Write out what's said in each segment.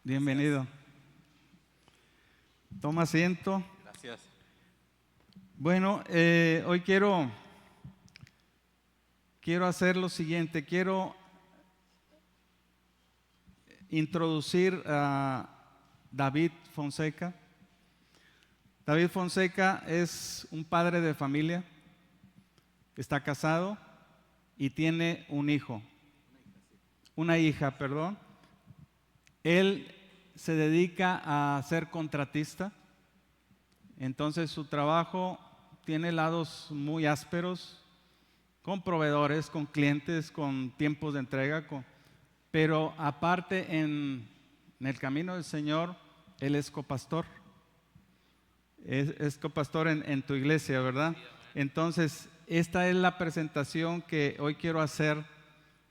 Bienvenido. Toma asiento. Gracias. Bueno, hoy quiero hacer lo siguiente. Quiero introducir a David Fonseca. David Fonseca es un padre de familia, está casado y tiene una hija, perdón. Él se dedica a ser contratista, entonces su trabajo tiene lados muy ásperos, con proveedores, con clientes, con tiempos de entrega, pero aparte en el camino del Señor, él es copastor. Es copastor en tu iglesia, ¿verdad? Entonces, esta es la presentación que hoy quiero hacer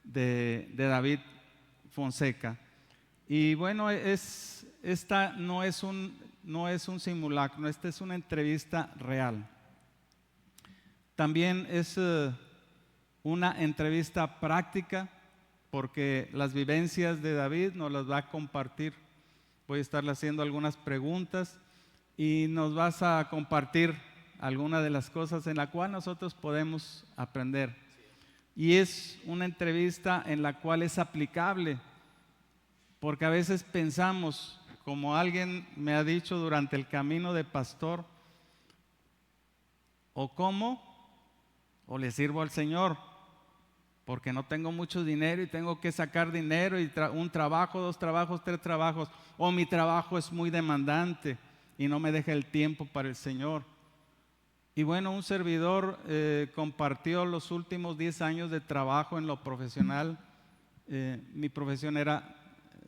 de David Fonseca. Y bueno, esta no es un simulacro, esta es una entrevista real. También es una entrevista práctica, porque las vivencias de David nos las va a compartir. Voy a estarle haciendo algunas preguntas y nos vas a compartir algunas de las cosas en las cuales nosotros podemos aprender. Y es una entrevista en la cual es aplicable, porque a veces pensamos, como alguien me ha dicho durante el camino de pastor, o como, o le sirvo al Señor, porque no tengo mucho dinero y tengo que sacar dinero y un trabajo, 2 trabajos, 3 trabajos, o mi trabajo es muy demandante y no me deja el tiempo para el Señor. Y bueno, un servidor compartió los últimos 10 años de trabajo en lo profesional. Mi profesión era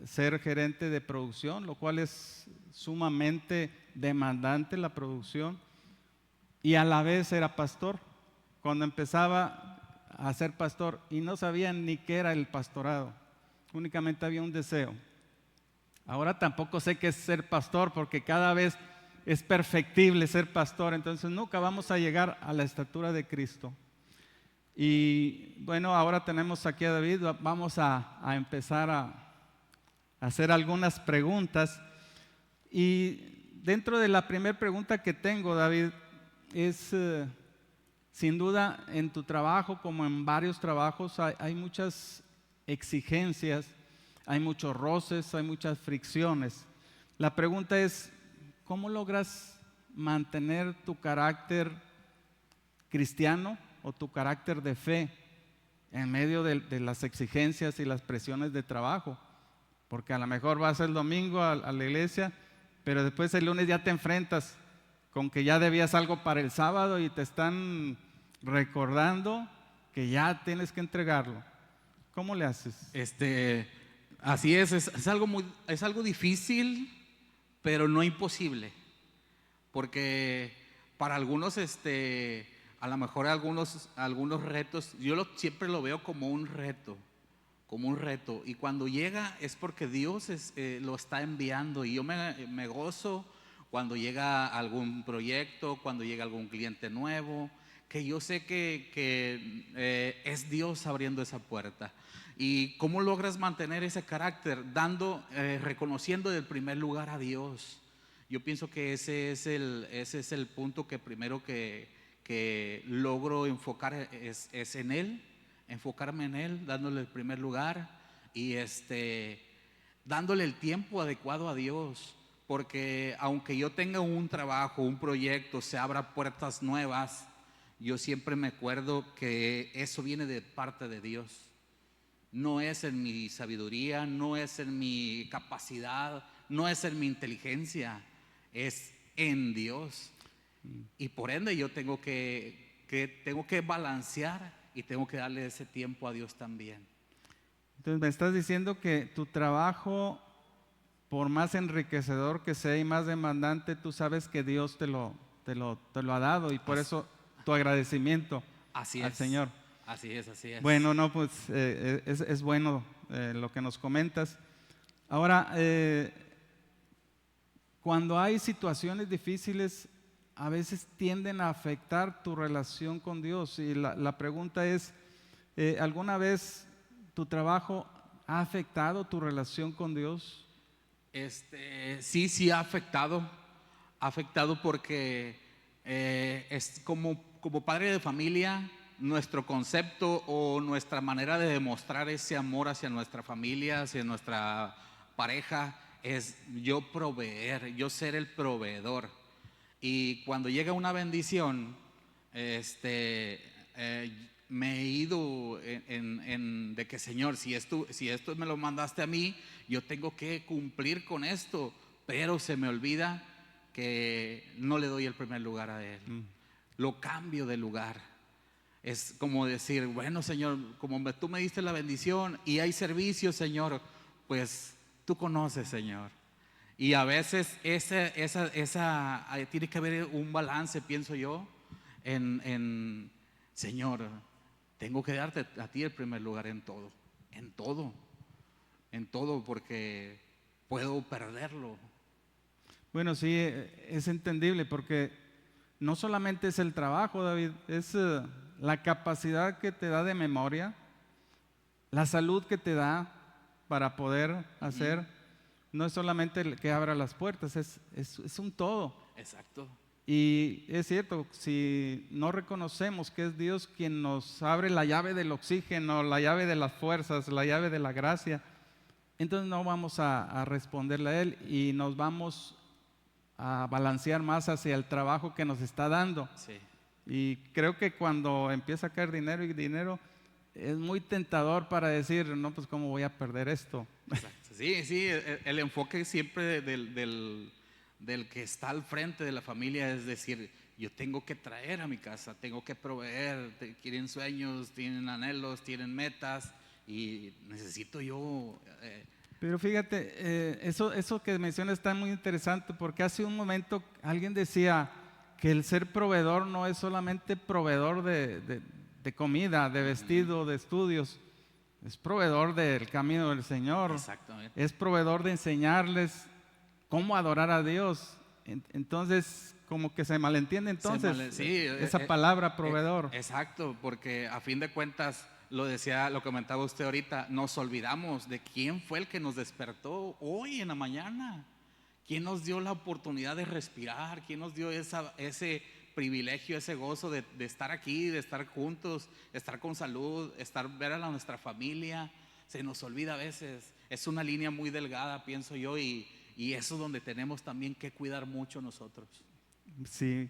ser gerente de producción, lo cual es sumamente demandante la producción, y a la vez era pastor. Cuando empezaba a ser pastor y no sabía ni qué era el pastorado, únicamente había un deseo. Ahora tampoco sé qué es ser pastor, porque cada vez es perfectible ser pastor, entonces nunca vamos a llegar a la estatura de Cristo. Y bueno, ahora tenemos aquí a David. Vamos a empezar a hacer algunas preguntas. Y dentro de la primera pregunta que tengo, David, es sin duda en tu trabajo, como en varios trabajos, hay muchas exigencias, hay muchos roces, hay muchas fricciones. La pregunta es, ¿cómo logras mantener tu carácter cristiano o tu carácter de fe en medio de las exigencias y las presiones de trabajo? Porque a lo mejor vas el domingo a la iglesia, pero después el lunes ya te enfrentas con que ya debías algo para el sábado y te están recordando que ya tienes que entregarlo. ¿Cómo le haces? Así es algo difícil, pero no imposible, porque para algunos, a lo mejor algunos retos, siempre lo veo como un reto, y cuando llega es porque Dios lo está enviando, y yo me gozo cuando llega algún proyecto, cuando llega algún cliente nuevo, que yo sé que es Dios abriendo esa puerta. ¿Y cómo logras mantener ese carácter? Reconociendo en primer lugar a Dios. Yo pienso que ese es el punto que primero que logro enfocar es en Él, enfocarme en Él, dándole el primer lugar y dándole el tiempo adecuado a Dios. Porque aunque yo tenga un trabajo, un proyecto, se abra puertas nuevas, yo siempre me acuerdo que eso viene de parte de Dios. No es en mi sabiduría, no es en mi capacidad, no es en mi inteligencia, es en Dios. Y por ende yo tengo que balancear y tengo que darle ese tiempo a Dios también. Entonces me estás diciendo que tu trabajo, por más enriquecedor que sea y más demandante, tú sabes que Dios te lo ha dado, y por eso tu agradecimiento al Señor. Así es. Bueno, no, pues es bueno lo que nos comentas. Ahora, cuando hay situaciones difíciles, a veces tienden a afectar tu relación con Dios, y la pregunta es, ¿alguna vez tu trabajo ha afectado tu relación con Dios? Sí ha afectado porque es como padre de familia, nuestro concepto o nuestra manera de demostrar ese amor hacia nuestra familia, hacia nuestra pareja, es yo proveer, yo ser el proveedor. Y cuando llega una bendición, me he ido de que Señor, si esto me lo mandaste a mí, yo tengo que cumplir con esto, pero se me olvida que no le doy el primer lugar a Él, lo cambio de lugar. Es como decir, bueno Señor, como tú me diste la bendición y hay servicio Señor, pues tú conoces Señor. Y a veces tiene que haber un balance, pienso yo, en Señor, tengo que darte a ti el primer lugar en todo, en todo, en todo, porque puedo perderlo. Bueno, sí, es entendible porque no solamente es el trabajo, David, es la capacidad que te da de memoria, la salud que te da para poder hacer. No es solamente el que abra las puertas, es un todo. Exacto. Y es cierto, si no reconocemos que es Dios quien nos abre la llave del oxígeno, la llave de las fuerzas, la llave de la gracia, entonces no vamos a responderle a Él y nos vamos a balancear más hacia el trabajo que nos está dando. Sí. Y creo que cuando empieza a caer dinero y dinero, es muy tentador para decir, no, pues cómo voy a perder esto. Exacto. Sí, el enfoque siempre del que está al frente de la familia es decir, yo tengo que traer a mi casa, tengo que proveer, tienen sueños, tienen anhelos, tienen metas y necesito yo. Pero fíjate, eso que mencionas está muy interesante porque hace un momento alguien decía que el ser proveedor no es solamente proveedor de comida, de vestido, de estudios, es proveedor del camino del Señor, Exactamente. es proveedor de enseñarles cómo adorar a Dios. Entonces, como que se malentiende entonces esa palabra proveedor. Exacto, porque a fin de cuentas, lo comentaba usted ahorita, nos olvidamos de quién fue el que nos despertó hoy en la mañana, quién nos dio la oportunidad de respirar, quién nos dio ese privilegio, ese gozo de estar aquí, de estar juntos, estar con salud, ver a nuestra familia. Se nos olvida a veces, es una línea muy delgada, pienso yo, y eso es donde tenemos también que cuidar mucho nosotros. Sí,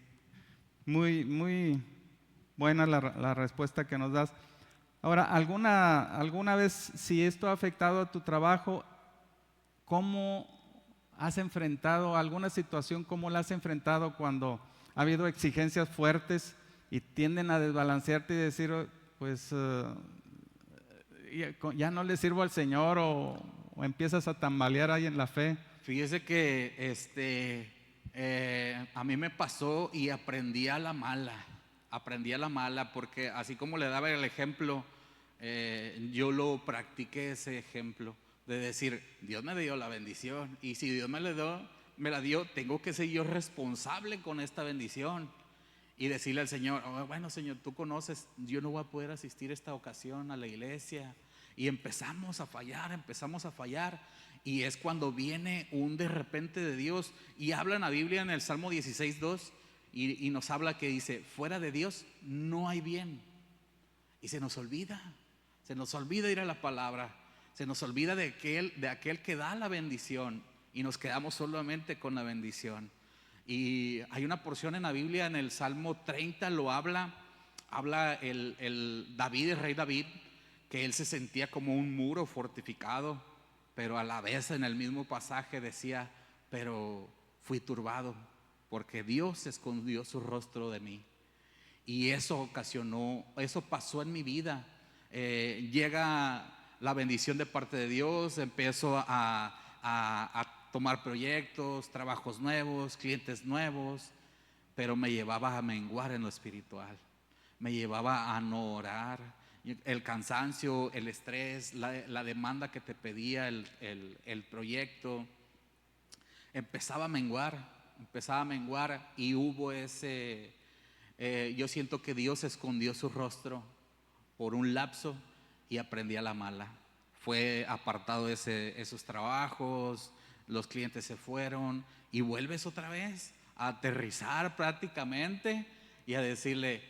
muy buena la respuesta que nos das. Ahora, ¿alguna vez, si esto ha afectado a tu trabajo, cómo has enfrentado alguna situación, cómo la has enfrentado cuando ha habido exigencias fuertes y tienden a desbalancearte y decir, pues ya no le sirvo al Señor o empiezas a tambalear ahí en la fe? Fíjese que a mí me pasó y aprendí a la mala porque así como le daba el ejemplo, yo lo practiqué ese ejemplo de decir, Dios me dio la bendición y si Dios me la dio, tengo que ser yo responsable con esta bendición y decirle al Señor, bueno Señor, tú conoces, yo no voy a poder asistir esta ocasión a la iglesia. Y empezamos a fallar y es cuando viene un de repente de Dios y habla en la Biblia en el Salmo 16:2 y nos habla que dice, fuera de Dios no hay bien. Y se nos olvida ir a la palabra, se nos olvida de aquel que da la bendición y nos quedamos solamente con la bendición. Y hay una porción en la Biblia, en el Salmo 30 lo habla el David, el rey David, que él se sentía como un muro fortificado, pero a la vez en el mismo pasaje decía, pero fui turbado porque Dios escondió su rostro de mí. Y eso pasó en mi vida. Llega la bendición de parte de Dios, empiezo a tomar proyectos, trabajos nuevos, clientes nuevos, pero me llevaba a menguar en lo espiritual, me llevaba a no orar. El cansancio, el estrés, la demanda que te pedía el proyecto, empezaba a menguar y hubo yo siento que Dios escondió su rostro por un lapso y aprendí a la mala. Fue apartado esos trabajos, los clientes se fueron y vuelves otra vez a aterrizar prácticamente y a decirle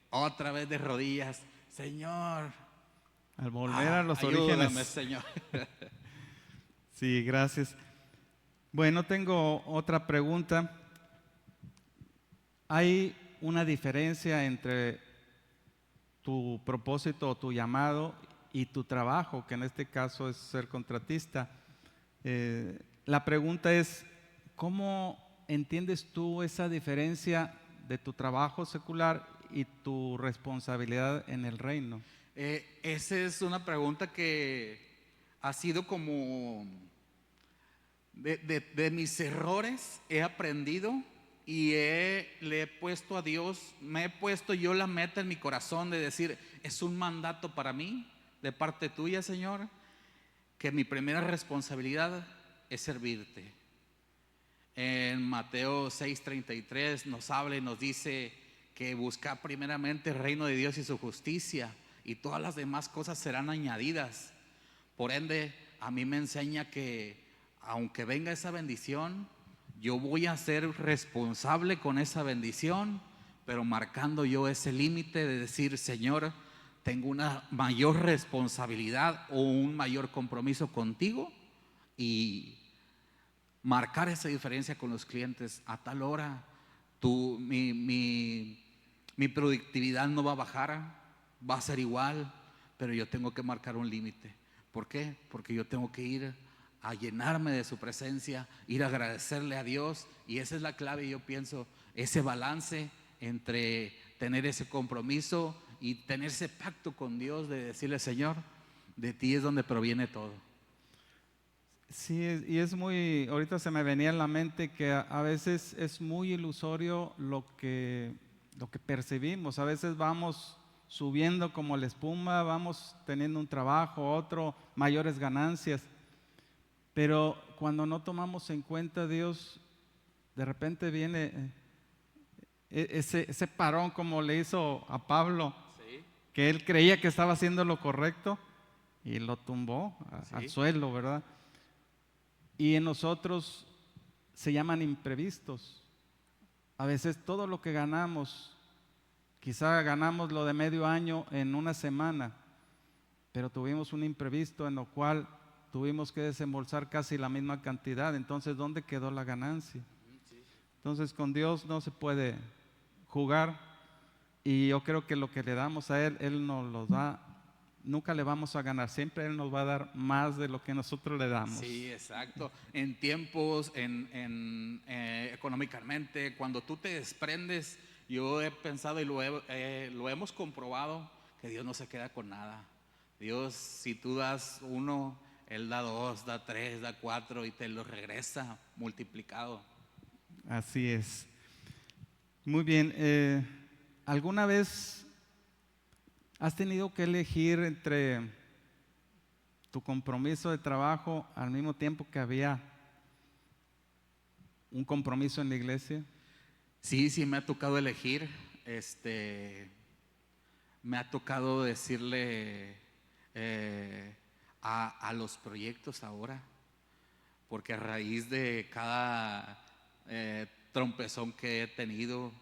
otra vez de rodillas, Señor, Al volver a los ayúdame, orígenes. Señor. Sí, gracias. Bueno, tengo otra pregunta. ¿Hay una diferencia entre tu propósito o tu llamado y tu trabajo, que en este caso es ser contratista? La pregunta es, ¿cómo entiendes tú esa diferencia de tu trabajo secular y tu responsabilidad en el reino? Esa es una pregunta que ha sido como de mis errores he aprendido y le he puesto a Dios, me he puesto yo la meta en mi corazón de decir, es un mandato para mí, de parte tuya, Señor, que mi primera responsabilidad es servirte. En Mateo 6:33 nos habla y nos dice que buscar primeramente el reino de Dios y su justicia y todas las demás cosas serán añadidas. Por ende, a mí me enseña que aunque venga esa bendición, yo voy a ser responsable con esa bendición, pero marcando yo ese límite de decir, Señor, tengo una mayor responsabilidad o un mayor compromiso contigo y marcar esa diferencia con los clientes. A tal hora mi productividad no va a bajar, va a ser igual, pero yo tengo que marcar un límite. ¿Por qué? Porque yo tengo que ir a llenarme de su presencia, ir a agradecerle a Dios, y esa es la clave, yo pienso, ese balance entre tener ese compromiso y tener ese pacto con Dios de decirle, Señor, de ti es donde proviene todo. Sí, y es muy, ahorita se me venía en la mente que a veces es muy ilusorio lo que percibimos. A veces vamos subiendo como la espuma, vamos teniendo un trabajo, otro, mayores ganancias. Pero cuando no tomamos en cuenta a Dios, de repente viene ese parón como le hizo a Pablo, Sí, que él creía que estaba haciendo lo correcto y lo tumbó al sí. suelo, ¿verdad? Y en nosotros se llaman imprevistos. A veces todo lo que ganamos, quizá ganamos lo de medio año en una semana, pero tuvimos un imprevisto en lo cual tuvimos que desembolsar casi la misma cantidad. Entonces, ¿dónde quedó la ganancia? Entonces, con Dios no se puede jugar, y yo creo que lo que le damos a Él, Él nos lo da. Nunca le vamos a ganar, siempre Él nos va a dar más de lo que nosotros le damos. Sí, exacto. En tiempos, económicamente, cuando tú te desprendes, yo he pensado y lo hemos comprobado, que Dios no se queda con nada. Dios, si tú das uno, Él da dos, da tres, da cuatro y te lo regresa multiplicado. Así es. Muy bien. ¿Alguna vez has tenido que elegir entre tu compromiso de trabajo al mismo tiempo que había un compromiso en la iglesia? Sí, sí, me ha tocado elegir. Me ha tocado decirle a los proyectos ahora, porque a raíz de cada trompezón que he tenido,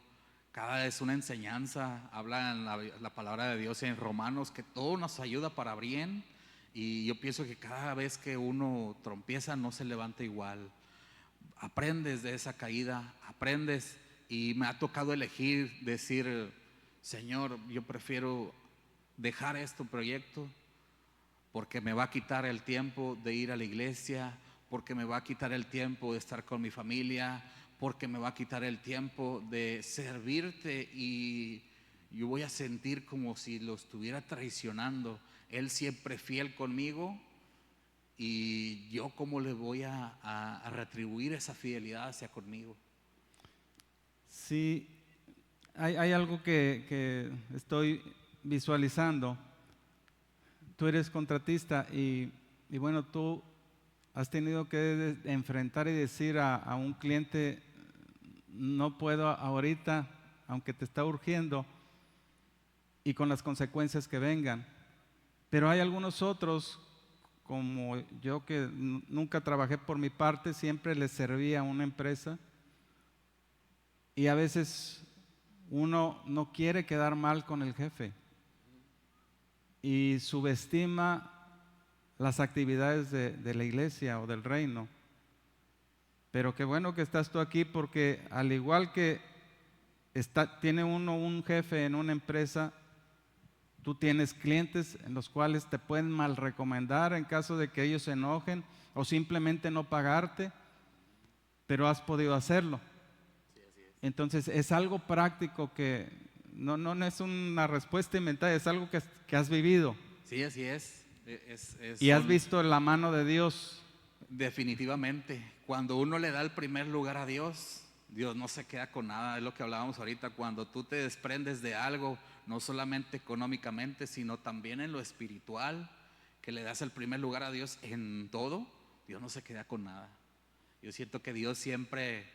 cada es una enseñanza. Habla en la palabra de Dios en Romanos que todo nos ayuda para bien, y yo pienso que cada vez que uno trompieza no se levanta igual. Aprendes de esa caída, aprendes, y me ha tocado elegir decir, Señor, yo prefiero dejar este proyecto porque me va a quitar el tiempo de ir a la iglesia, porque me va a quitar el tiempo de estar con mi familia, porque me va a quitar el tiempo de servirte, y yo voy a sentir como si lo estuviera traicionando. Él siempre fiel conmigo, y yo cómo le voy a retribuir esa fidelidad hacia conmigo. Sí, hay algo que estoy visualizando. Tú eres contratista y bueno, tú has tenido que enfrentar y decir a un cliente, no puedo ahorita, aunque te está urgiendo, y con las consecuencias que vengan. Pero hay algunos otros como yo que nunca trabajé por mi parte, siempre le servía a una empresa y a veces uno no quiere quedar mal con el jefe y subestima las actividades de la iglesia o del reino. Pero qué bueno que estás tú aquí porque al igual que tiene uno un jefe en una empresa, tú tienes clientes en los cuales te pueden mal recomendar en caso de que ellos se enojen o simplemente no pagarte, pero has podido hacerlo. Entonces es algo práctico que no es una respuesta inventada, es algo que has vivido Sí, así es. y has visto la mano de Dios. Definitivamente, cuando uno le da el primer lugar a Dios, Dios no se queda con nada. Es lo que hablábamos ahorita, cuando tú te desprendes de algo, no solamente económicamente, sino también en lo espiritual, que le das el primer lugar a Dios en todo, Dios no se queda con nada. Yo siento que Dios siempre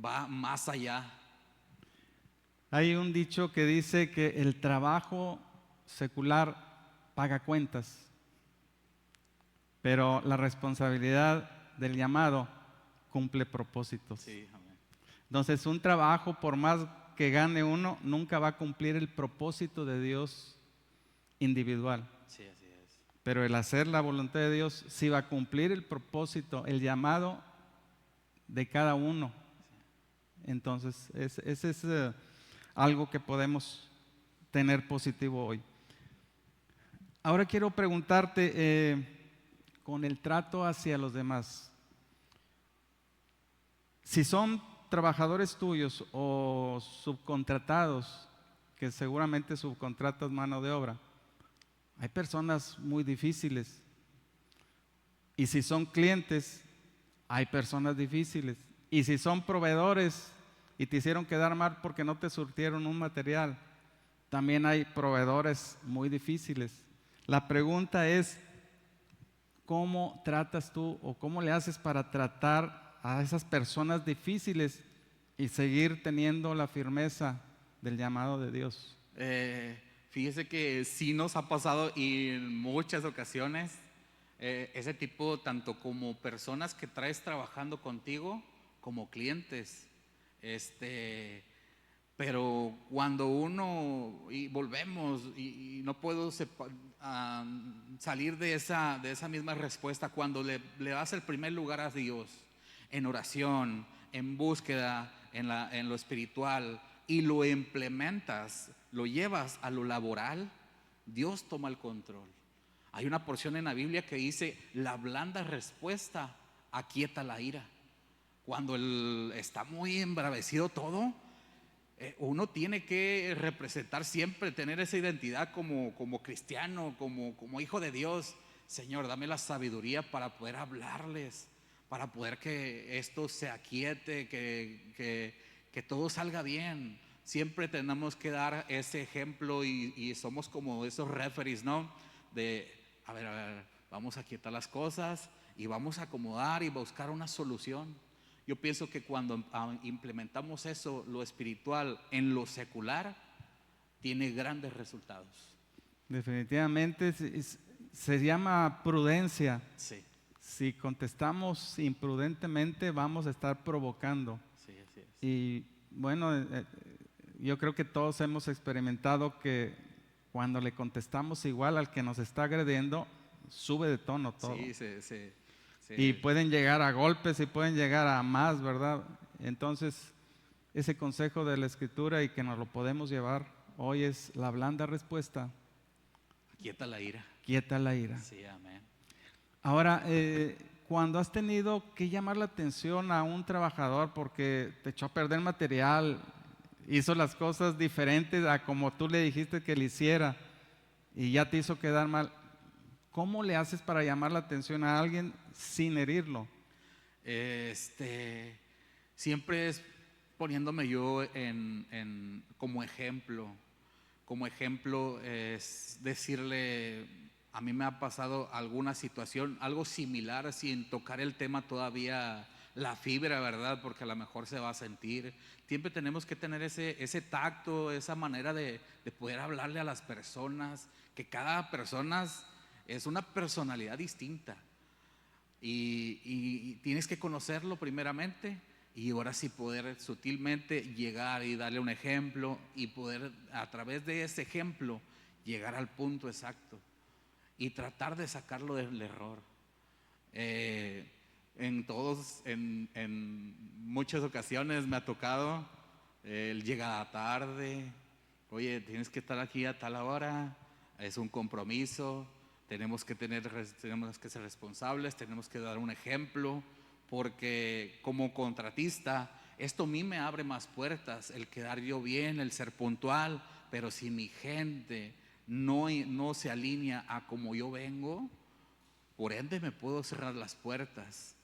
va más allá. Hay un dicho que dice que el trabajo secular paga cuentas, pero la responsabilidad del llamado cumple propósitos. Sí, amén. Entonces, un trabajo, por más que gane uno, nunca va a cumplir el propósito de Dios individual. Sí, así es. Pero el hacer la voluntad de Dios sí va a cumplir el propósito, el llamado de cada uno. Entonces, ese es algo que podemos tener positivo hoy. Ahora quiero preguntarte, con el trato hacia los demás, si son trabajadores tuyos o subcontratados, que seguramente subcontratas mano de obra, hay personas muy difíciles. Y si son clientes, hay personas difíciles. Y si son proveedores y te hicieron quedar mal porque no te surtieron un material, también hay proveedores muy difíciles. La pregunta es, ¿cómo tratas tú o cómo le haces para tratar a esas personas difíciles y seguir teniendo la firmeza del llamado de Dios? Fíjese que sí nos ha pasado y en muchas ocasiones ese tipo, tanto como personas que traes trabajando contigo, como clientes. Pero cuando uno, y volvemos, y no puedo salir de esa misma respuesta, cuando le das el primer lugar a Dios, en oración, en búsqueda, en lo espiritual, y lo implementas, lo llevas a lo laboral, Dios toma el control. Hay una porción en la Biblia que dice, la blanda respuesta aquieta la ira. Cuando está muy embravecido todo, uno tiene que representar siempre, tener esa identidad como cristiano, como hijo de Dios. Señor, dame la sabiduría para poder hablarles, para poder que esto se aquiete, que todo salga bien. Siempre tenemos que dar ese ejemplo y somos como esos referees, ¿no? A ver, vamos a quietar las cosas y vamos a acomodar y buscar una solución. Yo pienso que cuando implementamos eso, lo espiritual, en lo secular, tiene grandes resultados. Definitivamente se llama prudencia. Sí, Si contestamos imprudentemente, vamos a estar provocando. sí, así es. Y bueno, yo creo que todos hemos experimentado que cuando le contestamos igual al que nos está agrediendo, sube de tono todo. Sí, Y pueden llegar a golpes y pueden llegar a más, ¿verdad? Entonces, ese consejo de la Escritura y que nos lo podemos llevar hoy es la blanda respuesta. Quieta la ira. Quieta la ira. Sí, amén. Ahora, cuando has tenido que llamar la atención a un trabajador porque te echó a perder material, hizo las cosas diferentes a como tú le dijiste que le hiciera y ya te hizo quedar mal, ¿cómo le haces para llamar la atención a alguien sin herirlo? Siempre es poniéndome yo como ejemplo. Como ejemplo es decirle, a mí me ha pasado alguna situación, algo similar, sin tocar el tema todavía, la fibra, ¿verdad? Porque a lo mejor se va a sentir. Siempre tenemos que tener ese tacto, esa manera de poder hablarle a las personas, que cada persona es una personalidad distinta. Y tienes que conocerlo primeramente y ahora sí poder sutilmente llegar y darle un ejemplo y poder a través de ese ejemplo llegar al punto exacto y tratar de sacarlo del error. En muchas ocasiones me ha tocado el llegar tarde. Oye, tienes que estar aquí a tal hora, es un compromiso, tenemos que ser responsables, tenemos que dar un ejemplo, porque como contratista, esto a mí me abre más puertas, el quedar yo bien, el ser puntual, pero si mi gente no se alinea a como yo vengo, por ende me puedo cerrar las puertas.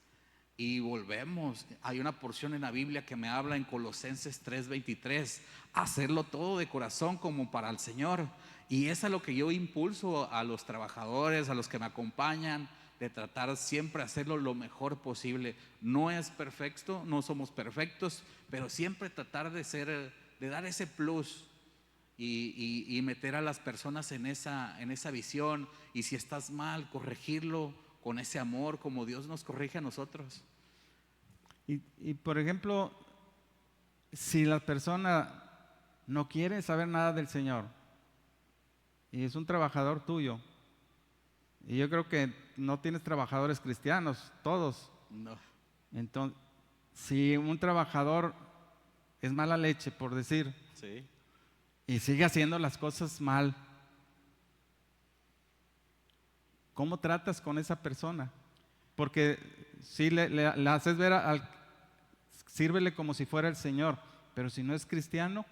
Y volvemos, hay una porción en la Biblia que me habla en Colosenses 3:23, hacerlo todo de corazón como para el Señor. Y eso es lo que yo impulso a los trabajadores, a los que me acompañan, de tratar siempre hacerlo lo mejor posible. No es perfecto, no somos perfectos, pero siempre tratar de dar ese plus y meter a las personas en esa visión. Y si estás mal, corregirlo con ese amor como Dios nos corrige a nosotros. Y por ejemplo, si la persona no quiere saber nada del Señor y es un trabajador tuyo, y yo creo que no tienes trabajadores cristianos, todos. No. Entonces, si un trabajador es mala leche, por decir, Sí. y sigue haciendo las cosas mal, ¿cómo tratas con esa persona? Porque si le haces ver sírvele como si fuera el Señor, pero si no es cristiano,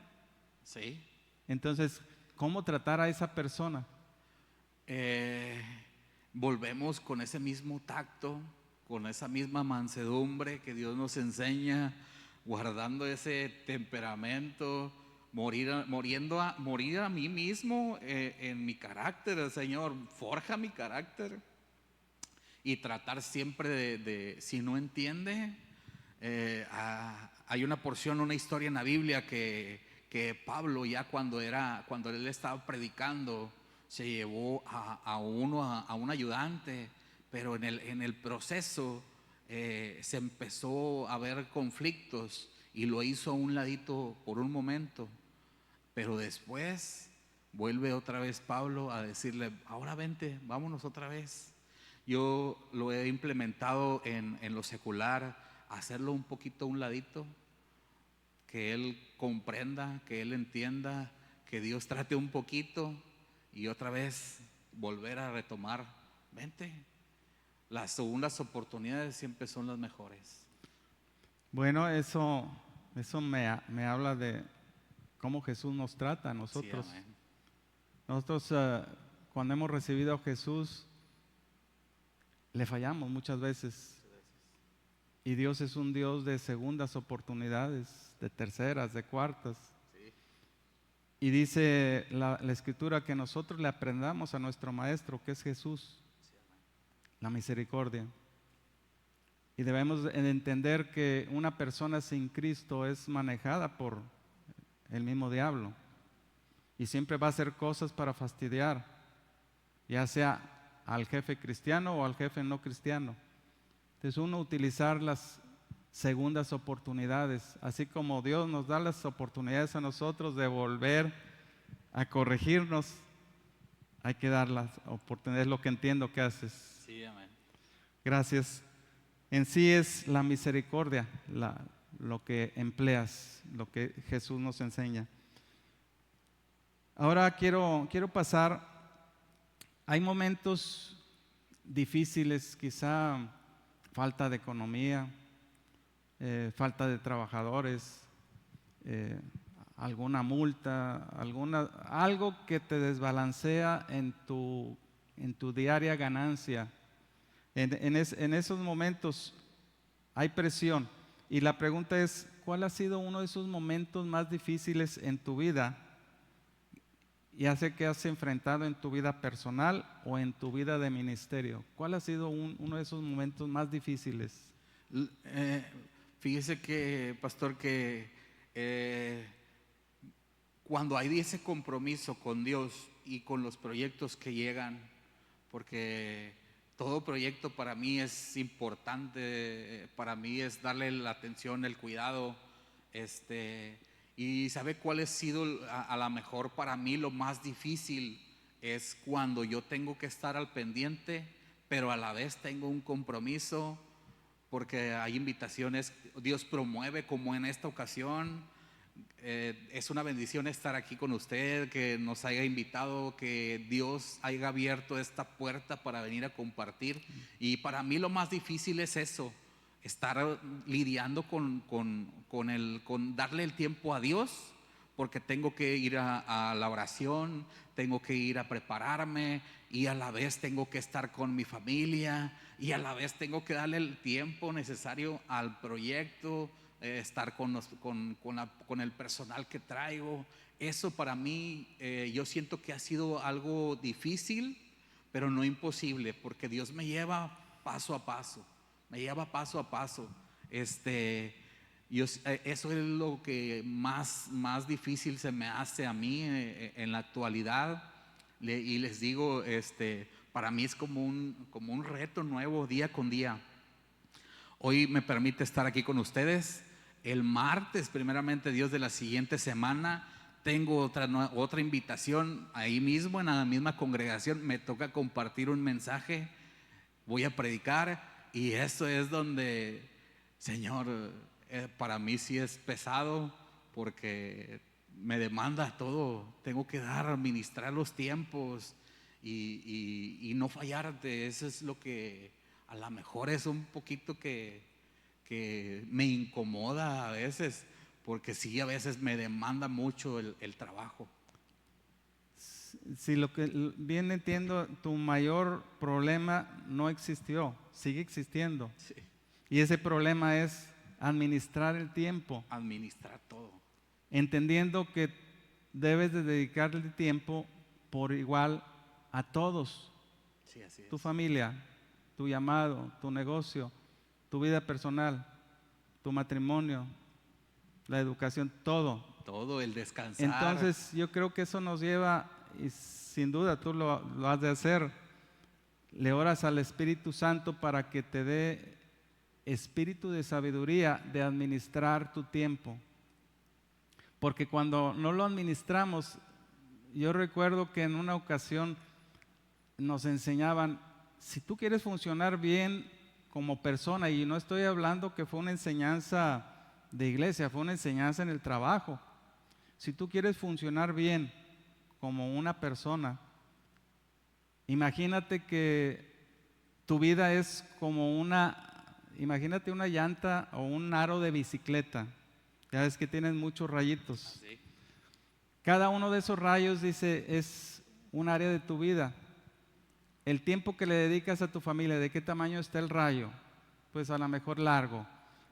Sí. entonces, ¿cómo tratar a esa persona? Volvemos con ese mismo tacto, con esa misma mansedumbre que Dios nos enseña, guardando ese temperamento, morir a mí mismo en mi carácter. Señor, forja mi carácter y tratar siempre si no entiende, hay una porción, una historia en la Biblia que Pablo, ya cuando él estaba predicando, se llevó a un ayudante, pero en el proceso se empezó a ver conflictos y lo hizo a un ladito por un momento, pero después vuelve otra vez Pablo a decirle: ahora vente, vámonos otra vez. Yo lo he implementado en lo secular, hacerlo un poquito a un ladito, que él comprenda, que él entienda, que Dios trate un poquito y otra vez volver a retomar. Vente, las segundas oportunidades siempre son las mejores. Bueno, eso me habla de cómo Jesús nos trata a nosotros. Sí, amén. Nosotros cuando hemos recibido a Jesús, le fallamos muchas veces. Y Dios es un Dios de segundas oportunidades, de terceras, de cuartas. Sí. Y dice la Escritura que nosotros le aprendamos a nuestro Maestro, que es Jesús, la misericordia. Y debemos entender que una persona sin Cristo es manejada por el mismo diablo. Y siempre va a hacer cosas para fastidiar, ya sea al jefe cristiano o al jefe no cristiano. Entonces uno utilizar las segundas oportunidades, así como Dios nos da las oportunidades a nosotros de volver a corregirnos, hay que dar las oportunidades, es lo que entiendo que haces. Sí, amén. Gracias. En sí es la misericordia lo que empleas, lo que Jesús nos enseña. Ahora quiero pasar, hay momentos difíciles, quizá falta de economía, falta de trabajadores, alguna multa, algo que te desbalancea en tu diaria ganancia. En esos momentos hay presión y la pregunta es, ¿cuál ha sido uno de esos momentos más difíciles en tu vida? Ya sé que has enfrentado en tu vida personal o en tu vida de ministerio. ¿Cuál ha sido uno de esos momentos más difíciles? Fíjese que, pastor, que cuando hay ese compromiso con Dios y con los proyectos que llegan, porque todo proyecto para mí es importante, para mí es darle la atención, el cuidado, y sabe cuál ha sido a lo mejor para mí lo más difícil es cuando yo tengo que estar al pendiente, pero a la vez tengo un compromiso, porque hay invitaciones, Dios promueve como en esta ocasión. Es una bendición estar aquí con usted, que nos haya invitado, que Dios haya abierto esta puerta para venir a compartir. Y para mí lo más difícil es eso, estar lidiando con darle el tiempo a Dios, porque tengo que ir a la oración, tengo que ir a prepararme y a la vez tengo que estar con mi familia y a la vez tengo que darle el tiempo necesario al proyecto, estar con el personal que traigo. Eso para mí, yo siento que ha sido algo difícil, pero no imposible, porque Dios me lleva paso a paso, me lleva paso a paso. Eso es lo que más difícil se me hace a mí en la actualidad. Y les digo, para mí es como un reto nuevo día con día. Hoy me permite estar aquí con ustedes. El martes, primeramente Dios, de la siguiente semana, tengo otra invitación ahí mismo, en la misma congregación. Me toca compartir un mensaje, voy a predicar, y eso es donde, Señor, para mí sí es pesado, porque me demanda todo. Tengo que administrar los tiempos y no fallarte. Eso es lo que a lo mejor es un poquito que me incomoda a veces, porque sí, a veces me demanda mucho el trabajo. Si lo que bien entiendo, tu mayor problema no existió, sigue existiendo. Sí. Y ese problema es administrar el tiempo, Administrar todo. entendiendo que debes de dedicarle tiempo por igual a todos, Sí, así es. tu familia, tu llamado, tu negocio, tu vida personal, tu matrimonio, la educación, todo. Todo, el descansar. Entonces yo creo que eso nos lleva, y sin duda tú lo has de hacer, le oras al Espíritu Santo para que te dé espíritu de sabiduría de administrar tu tiempo. Porque cuando no lo administramos, yo recuerdo que en una ocasión nos enseñaban, si tú quieres funcionar bien como persona, y no estoy hablando que fue una enseñanza de iglesia, fue una enseñanza en el trabajo. Si tú quieres funcionar bien como una persona, imagínate que tu vida es como imagínate una llanta o un aro de bicicleta. Ya ves que tienen muchos rayitos. Sí. Cada uno de esos rayos, dice, es un área de tu vida. El tiempo que le dedicas a tu familia, ¿de qué tamaño está el rayo? Pues a lo mejor largo.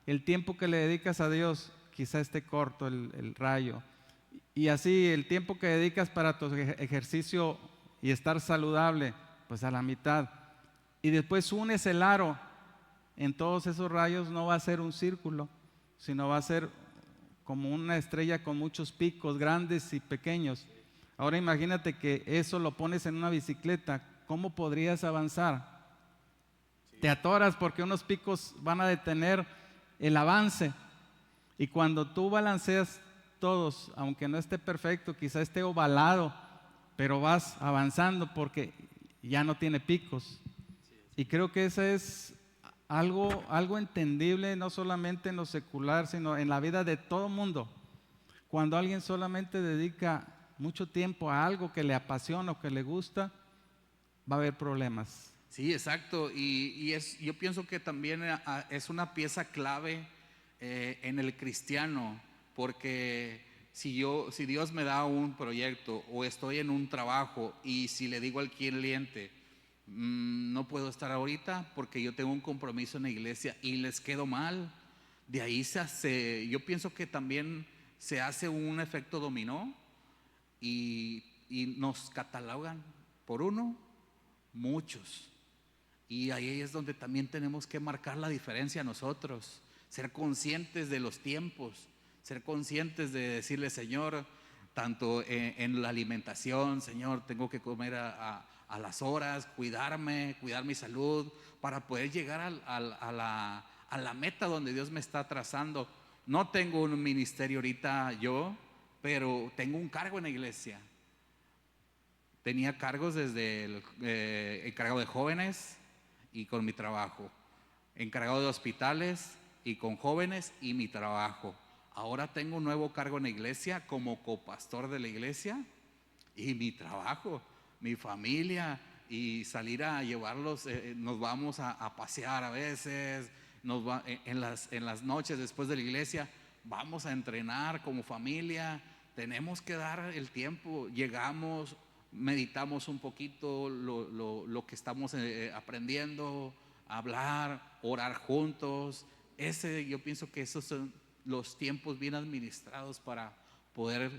El tiempo que le dedicas a Dios, quizá esté corto el rayo. Y así el tiempo que dedicas para tu ejercicio y estar saludable, pues a la mitad. Y después unes el aro en todos esos rayos, no va a ser un círculo, sino va a ser como una estrella con muchos picos grandes y pequeños. Ahora imagínate que eso lo pones en una bicicleta, ¿cómo podrías avanzar? Sí. Te atoras porque unos picos van a detener el avance. Y cuando tú balanceas todos, aunque no esté perfecto, quizá esté ovalado, pero vas avanzando porque ya no tiene picos. Y creo que ese es algo entendible, no solamente en lo secular, sino en la vida de todo mundo. Cuando alguien solamente dedica mucho tiempo a algo que le apasiona o que le gusta, va a haber problemas. Sí, exacto. Yo pienso que también es una pieza clave en el cristiano, porque si Dios me da un proyecto o estoy en un trabajo y si le digo al cliente, no puedo estar ahorita porque yo tengo un compromiso en la iglesia y les quedo mal, de ahí yo pienso que también se hace un efecto dominó y nos catalogan por uno, muchos. Y ahí es donde también tenemos que marcar la diferencia nosotros, ser conscientes de los tiempos, ser conscientes de decirle, Señor, tanto en la alimentación, Señor, tengo que comer a las horas, cuidar mi salud, para poder llegar a la meta donde Dios me está trazando. No tengo un ministerio ahorita yo, pero tengo un cargo en la iglesia. Tenía cargos desde el encargado de jóvenes y con mi trabajo, encargado de hospitales y con jóvenes y mi trabajo. Ahora tengo un nuevo cargo en la iglesia como copastor de la iglesia y mi trabajo, mi familia, y salir a llevarlos. Nos vamos a pasear a veces, en las noches después de la iglesia vamos a entrenar como familia. Tenemos que dar el tiempo, llegamos, meditamos un poquito lo que estamos aprendiendo, hablar, orar juntos. Yo pienso que esos son los tiempos bien administrados para poder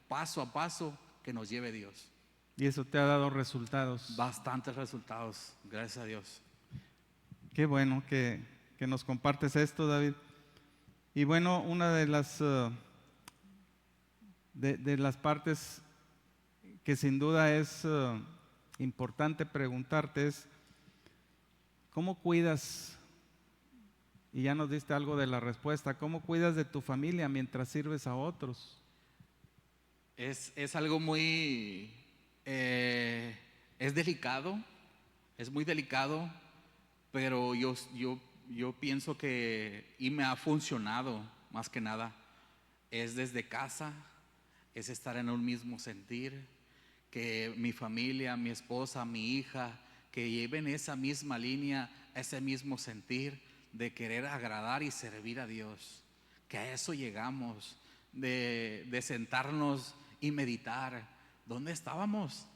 paso a paso que nos lleve Dios. Y eso te ha dado resultados. Bastantes resultados, gracias a Dios. Qué bueno que nos compartes esto, David. Y bueno, una de las partes que sin duda es importante preguntarte es, ¿cómo cuidas? Y ya nos diste algo de la respuesta. ¿Cómo cuidas de tu familia mientras sirves a otros? Es algo muy, es delicado, es muy delicado, pero yo pienso que, y me ha funcionado más que nada, es desde casa, es estar en un mismo sentir, que mi familia, mi esposa, mi hija, que lleven esa misma línea, ese mismo sentir de querer agradar y servir a Dios, que a eso llegamos, de sentarnos y meditar. ¿Dónde estábamos?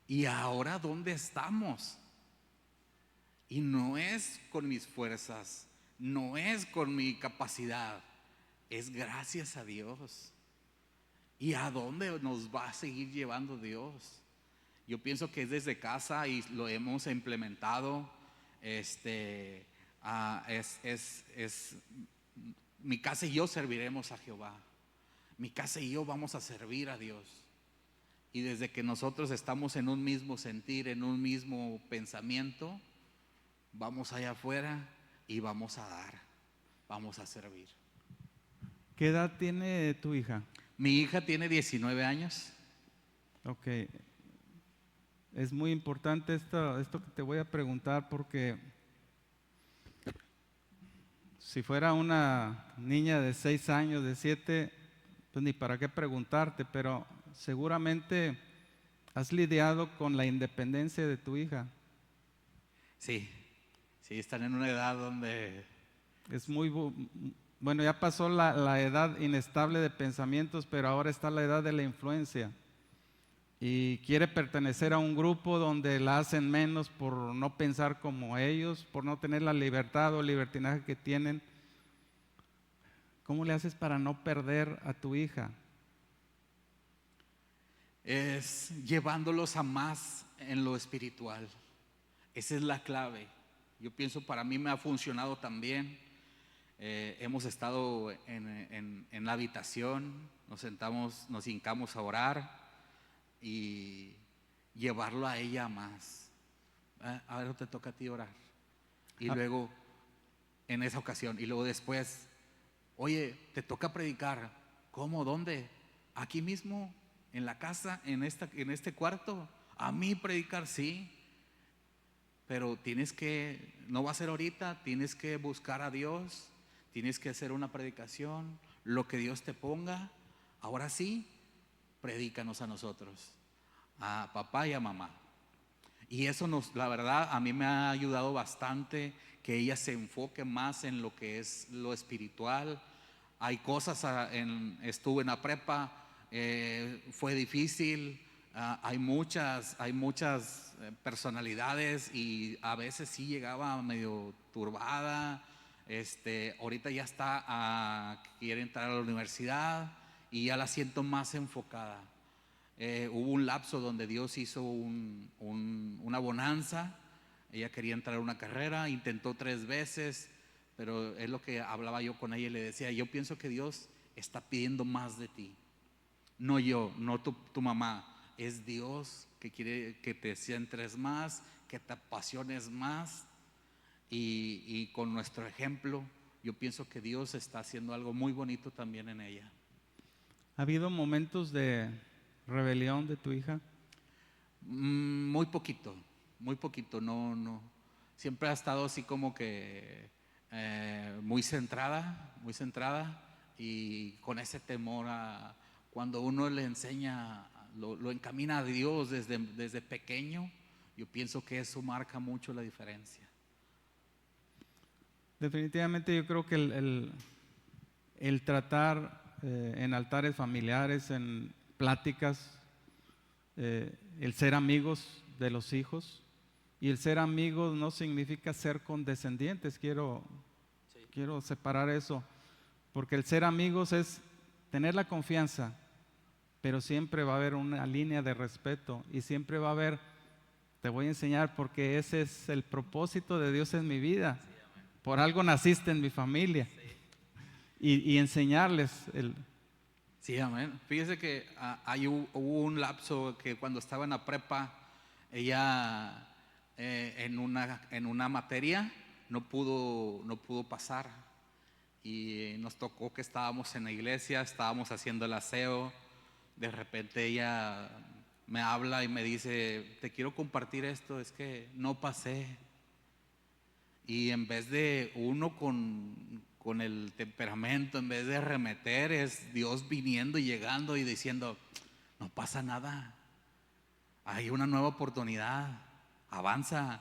Y ahora, ¿dónde estamos? Y no es con mis fuerzas, no es con mi capacidad, es gracias a Dios. ¿Y a dónde nos va a seguir llevando Dios? Yo pienso que es desde casa y lo hemos implementado. Mi casa y yo serviremos a Jehová. Mi casa y yo vamos a servir a Dios. Y desde que nosotros estamos en un mismo sentir, en un mismo pensamiento, vamos allá afuera y vamos a dar, vamos a servir. ¿Qué edad tiene tu hija? Mi hija tiene 19 años. Ok. Es muy importante esto que te voy a preguntar, porque si fuera una niña de 6 años, de 7, pues ni para qué preguntarte, pero seguramente has lidiado con la independencia de tu hija. Sí, están en una edad donde Es bueno, ya pasó la edad inestable de pensamientos, pero ahora está la edad de la influencia. Y quiere pertenecer a un grupo donde la hacen menos por no pensar como ellos, por no tener la libertad o libertinaje que tienen. ¿Cómo le haces para no perder a tu hija? es llevándolos a más en lo espiritual. Esa es la clave. Yo pienso, para mí me ha funcionado también. Hemos estado en la habitación, nos sentamos, nos hincamos a orar y llevarlo a ella más. A ver, te toca a ti orar. Y luego, en esa ocasión, y luego después, oye, te toca predicar. ¿Cómo? ¿Dónde? Aquí mismo, en la casa, en este cuarto. A mí predicar, sí. Pero no va a ser ahorita, tienes que buscar a Dios, tienes que hacer una predicación, lo que Dios te ponga. Ahora sí, predícanos a nosotros, a papá y a mamá. Y eso la verdad, a mí me ha ayudado bastante, que ella se enfoque más en lo que es lo espiritual. Hay cosas, estuve en la prepa, fue difícil. Hay muchas personalidades y a veces sí llegaba medio turbada. Ahorita ya quiere entrar a la universidad y ya la siento más enfocada. Hubo un lapso donde Dios hizo una bonanza. Ella quería entrar a una carrera, intentó 3 veces, pero es lo que hablaba yo con ella y le decía: yo pienso que Dios está pidiendo más de ti. No yo, no tu mamá. es Dios que quiere que te centres más, que te apasiones más. Y con nuestro ejemplo, yo pienso que Dios está haciendo algo muy bonito también en ella. ¿Ha habido momentos de rebelión de tu hija? Muy poquito, no. Siempre ha estado así como que muy centrada, y con ese temor a cuando uno le enseña, lo encamina a Dios desde pequeño. Yo pienso que eso marca mucho la diferencia. Definitivamente yo creo que el tratar en altares familiares, en pláticas, el ser amigos de los hijos, y el ser amigos no significa ser condescendientes, quiero separar eso, porque el ser amigos es tener la confianza, pero siempre va a haber una línea de respeto y siempre va a haber, te voy a enseñar porque ese es el propósito de Dios en mi vida. Por algo naciste en mi familia. Y enseñarles Sí, amén. Fíjese que hubo un lapso que cuando estaba en la prepa, ella en una materia no pudo pasar, y nos tocó que estábamos en la iglesia, estábamos haciendo el aseo. De repente ella me habla y me dice: te quiero compartir esto, es que no pasé. Y en vez de uno con el temperamento, en vez de arremeter, es Dios viniendo y llegando y diciendo: no pasa nada, hay una nueva oportunidad, avanza,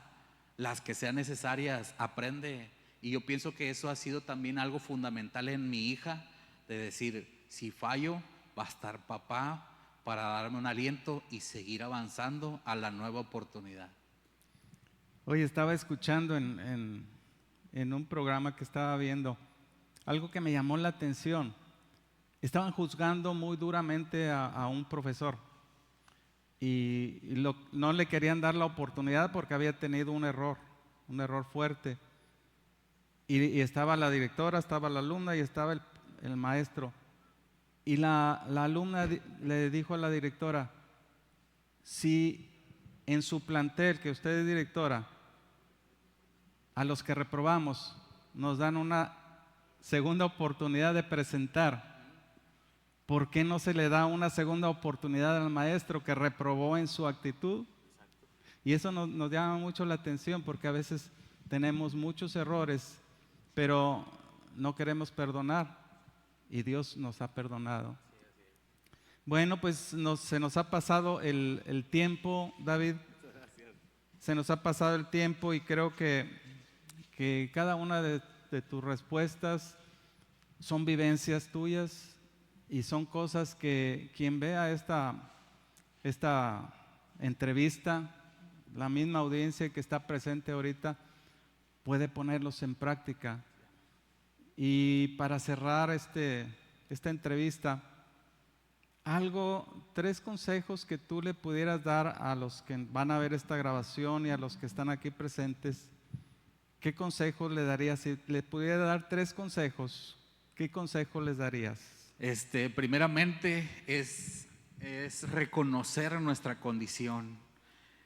las que sean necesarias, aprende. Y yo pienso que eso ha sido también algo fundamental en mi hija, de decir: si fallo, va a estar papá para darme un aliento y seguir avanzando a la nueva oportunidad. Hoy estaba escuchando en un programa que estaba viendo algo que me llamó la atención. Estaban juzgando muy duramente a un profesor y no le querían dar la oportunidad porque había tenido un error fuerte. Y estaba la directora, estaba la alumna y estaba el maestro. Y la alumna le dijo a la directora: si en su plantel, que usted es directora, a los que reprobamos nos dan una segunda oportunidad de presentar, ¿por qué no se le da una segunda oportunidad al maestro que reprobó en su actitud? Y eso nos llama mucho la atención, porque a veces tenemos muchos errores, pero no queremos perdonar, y Dios nos ha perdonado. Bueno, pues se nos ha pasado el tiempo, David. Se nos ha pasado el tiempo, y creo que cada una de tus respuestas son vivencias tuyas y son cosas que quien vea esta entrevista, la misma audiencia que está presente ahorita, puede ponerlos en práctica. Y para cerrar esta entrevista, tres consejos que tú le pudieras dar a los que van a ver esta grabación y a los que están aquí presentes. ¿Qué consejos le darías? Si le pudiera dar 3 consejos, ¿qué consejos les darías? Primeramente es reconocer nuestra condición,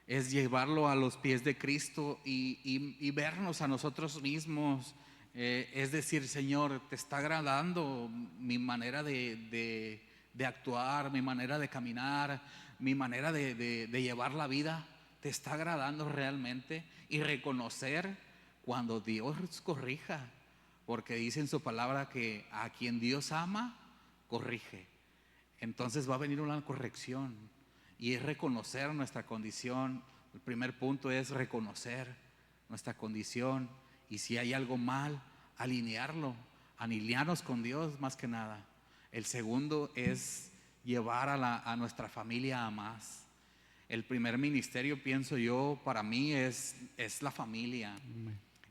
es llevarlo a los pies de Cristo y vernos a nosotros mismos. Es decir: Señor, ¿te está agradando mi manera de actuar, mi manera de caminar, mi manera de llevar la vida? ¿Te está agradando realmente? Y reconocer cuando Dios corrija, porque dice en su palabra que a quien Dios ama, corrige. Entonces va a venir una corrección, y es reconocer nuestra condición. El primer punto es reconocer nuestra condición, y si hay algo mal, alinearnos con Dios más que nada. El segundo es llevar a nuestra familia a más. El primer ministerio, pienso yo, para mí es la familia.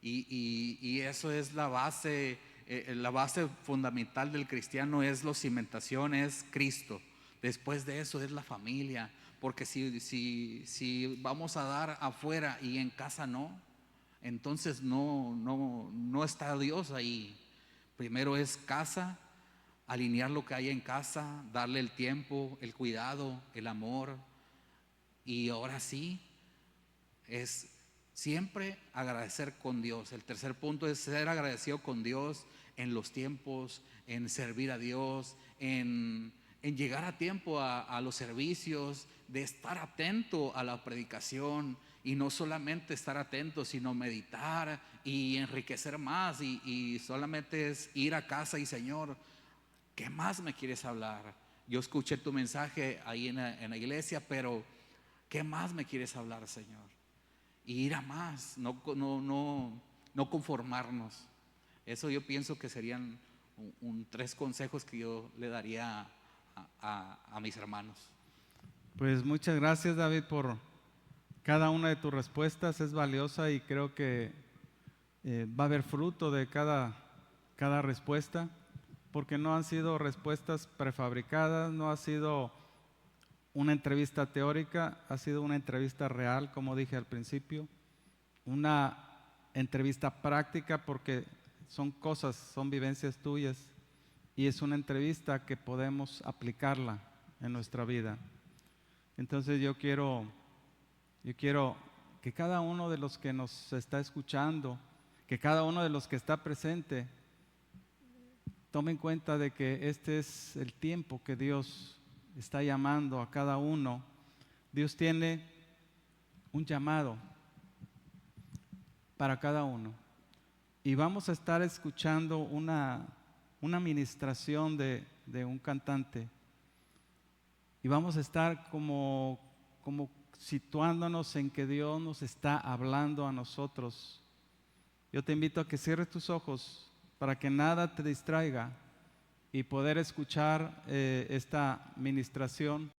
Y eso es la base fundamental del cristiano, es la cimentación, es Cristo. Después de eso es la familia, porque si vamos a dar afuera y en casa no, entonces no está Dios ahí. Primero es casa, alinear lo que hay en casa, darle el tiempo, el cuidado, el amor, Y ahora sí, es siempre agradecer con Dios. El tercer punto es ser agradecido con Dios en los tiempos, en servir a Dios, en llegar a tiempo a los servicios, de estar atento a la predicación y no solamente estar atento, sino meditar y enriquecer más y solamente es ir a casa y Señor, ¿qué más me quieres hablar? Yo escuché tu mensaje ahí en la iglesia, pero ¿qué más me quieres hablar, Señor? Y ir a más, no conformarnos. Eso yo pienso que serían tres consejos que yo le daría a mis hermanos. Pues muchas gracias, David, por cada una de tus respuestas. Es valiosa y creo que va a haber fruto de cada respuesta, porque no han sido respuestas prefabricadas, no ha sido una entrevista teórica, ha sido una entrevista real, como dije al principio, una entrevista práctica, porque son cosas, son vivencias tuyas, y es una entrevista que podemos aplicarla en nuestra vida. Entonces yo quiero que cada uno de los que nos está escuchando, que cada uno de los que está presente, tome en cuenta de que este es el tiempo que Dios está llamando a cada uno. Dios tiene un llamado para cada uno. Y vamos a estar escuchando una ministración de un cantante. Y vamos a estar como situándonos en que Dios nos está hablando a nosotros. Yo te invito a que cierres tus ojos para que nada te distraiga y poder escuchar esta ministración